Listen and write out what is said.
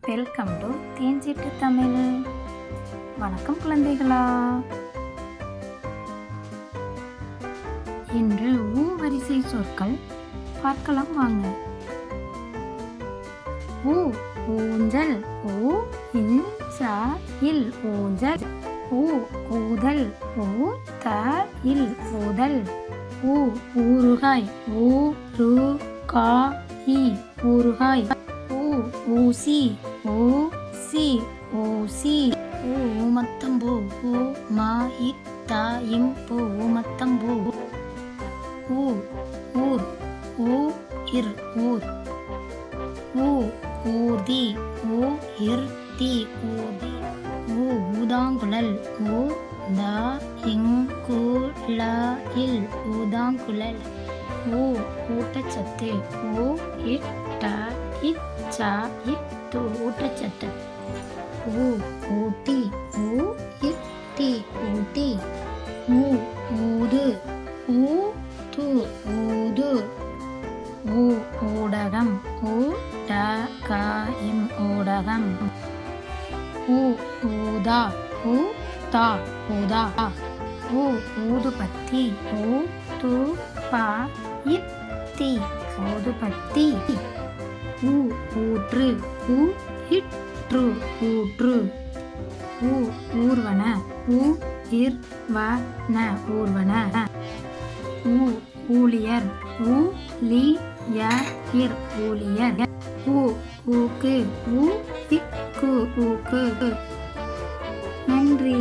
Welcome to தேன்சிட்டு தமிழ். வணக்கம் குழந்தைகளா. இன்று ஊ வரிசை சொற்கள் பார்க்கலாம் வாங்க. ஊ ஊஞ்சல், ஊ இன் ச இல் ஊஞ்சல். ஊ ஊதல், ஊ த இல் ஊதல். ஊ ஊறுகாய், ஊ ரு கா இ ஊறுகாய். ஊ ஊசி, ஊ சி ஊசி. ஊ ஊமத்தம்பூ, ஊ மா இத்தா இம் பூ ஊமத்தம்பூ. ஊ ஊர், ஊ இர் ஊர். ஊ ஊர்தி, ஊ இர் தி ஊர்தி. ஊ ஊதாங்குழல், ஊ த இங் கு ல இல் ஊதாங்குழல். ஊ ஊட்டச்சத்து, ஊ இட்ட இச்ச இட்டு ஊட்டச்சத்து. ஊ ஊட்டி, ஊ இட்டி ஊட்டி. ஊ ஊது, ஊ து ஊது. ஊ ஊடகம், ஊ ட க இம் ஊடகம். ஊ ஊதா, ஊ தா ஊதா. ஊ ஊதுபத்தி, ஊ து ப இத்தி ஊதுபத்தி. ஊ ஊற்று, ஊ இற்று ஊற்று. ஊ ஊர்வன, ஊ இர் வ ந ஊர்வன. ஊ ஊழியர், ஊ லி ய இர் ஊழியர். ஊ ஊக்கு, ஊ இக்கு ஊக்கு. நன்றி.